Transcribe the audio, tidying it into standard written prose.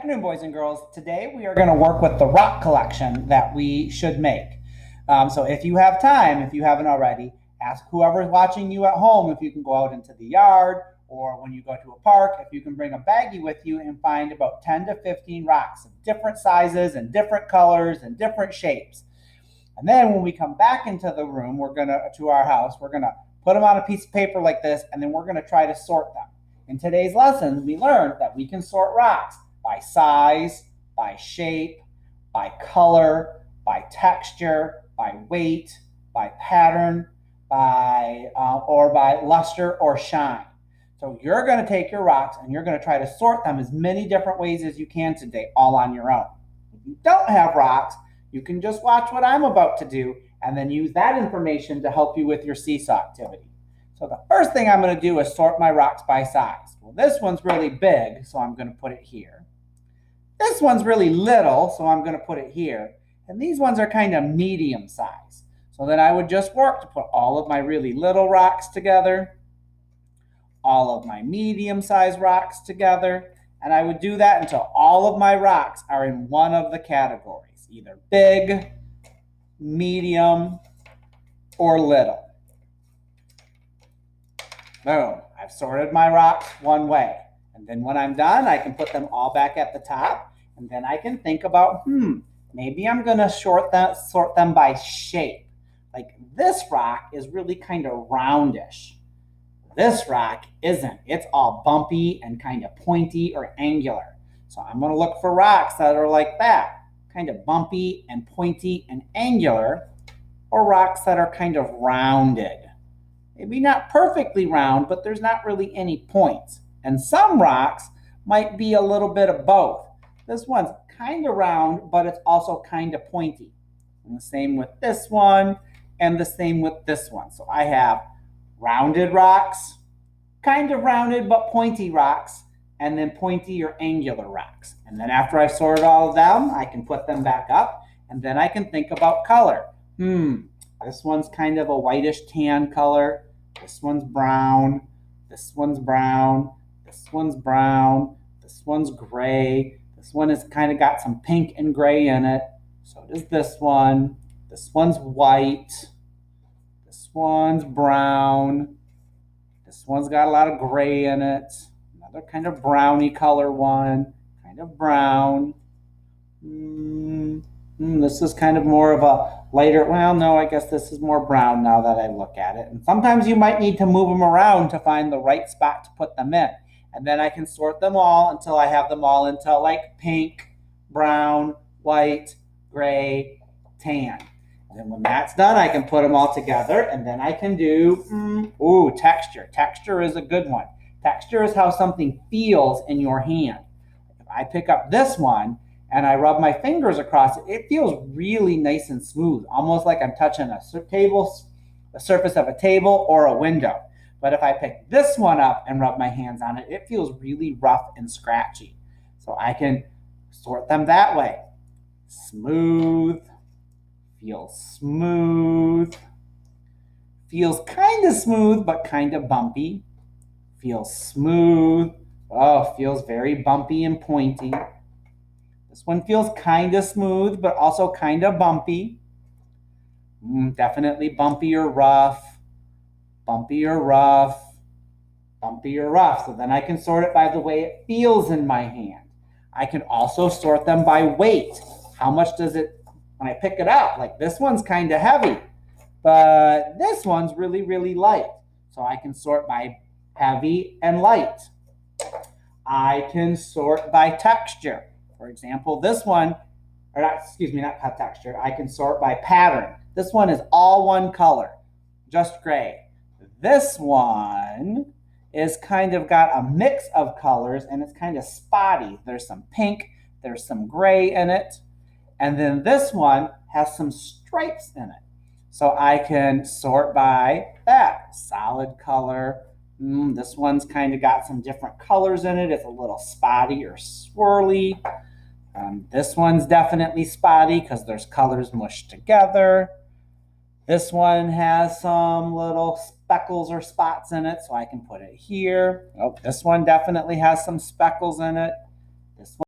afternoon, boys and girls. Today we are going to work with the rock collection that we should make. So if you have time, if you haven't already, ask whoever's watching you at home if you can go out into the yard or when you go to a park, if you can bring a baggie with you and find about 10 to 15 rocks of different sizes and different colors and different shapes. And then when we come back into the room, to our house, we're going to put them on a piece of paper like this, and then we're going to try to sort them. In today's lesson, we learned that we can sort rocks by size, by shape, by color, by texture, by weight, by pattern, or by luster or shine. So you're going to take your rocks and you're going to try to sort them as many different ways as you can today, all on your own. If you don't have rocks, you can just watch what I'm about to do and then use that information to help you with your seesaw activity. So the first thing I'm going to do is sort my rocks by size. Well, this one's really big, so I'm going to put it here. This one's really little, so I'm going to put it here. And these ones are kind of medium size. So then I would just work to put all of my really little rocks together, all of my medium-sized rocks together, and I would do that until all of my rocks are in one of the categories, either big, medium, or little. Boom, I've sorted my rocks one way. And then when I'm done, I can put them all back at the top, and then I can think about, maybe I'm gonna sort them by shape. Like this rock is really kind of roundish. This rock isn't. It's all bumpy and kind of pointy or angular. So I'm gonna look for rocks that are like that, kind of bumpy and pointy and angular, or rocks that are kind of rounded. Maybe not perfectly round, but there's not really any points. And some rocks might be a little bit of both. This one's kind of round, but it's also kind of pointy. And the same with this one, and the same with this one. So I have rounded rocks, kind of rounded but pointy rocks, and then pointy or angular rocks. And then after I've sorted all of them, I can put them back up, and then I can think about color. This one's kind of a whitish tan color. This one's brown. This one's brown. This one's brown. This one's gray. This one has kind of got some pink and gray in it. So does this one. This one's white. This one's brown. This one's got a lot of gray in it. Another kind of browny color one. Kind of brown. This is kind of more of a lighter, well, no, I guess this is more brown now that I look at it. And sometimes you might need to move them around to find the right spot to put them in. And then I can sort them all until I have them all into like pink, brown, white, gray, tan. And then when that's done, I can put them all together, and then I can do, texture. Texture is a good one. Texture is how something feels in your hand. If I pick up this one, and I rub my fingers across it, it feels really nice and smooth, almost like I'm touching the surface of a table or a window. But if I pick this one up and rub my hands on it, it feels really rough and scratchy. So I can sort them that way. Smooth, feels smooth, feels kind of smooth but kind of bumpy, feels smooth, feels very bumpy and pointy. This one feels kind of smooth, but also kind of bumpy. Definitely bumpy or rough, bumpy or rough, bumpy or rough. So then I can sort it by the way it feels in my hand. I can also sort them by weight. How much does it, when I pick it up, like this one's kind of heavy, but this one's really, really light. So I can sort by heavy and light. I can sort by texture. For example, this one, not texture, I can sort by pattern. This one is all one color, just gray. This one is kind of got a mix of colors and it's kind of spotty. There's some pink, there's some gray in it. And then this one has some stripes in it. So I can sort by that, solid color. This one's kind of got some different colors in it. It's a little spotty or swirly. This one's definitely spotty because there's colors mushed together. This one has some little speckles or spots in it, so I can put it here. This one definitely has some speckles in it. This one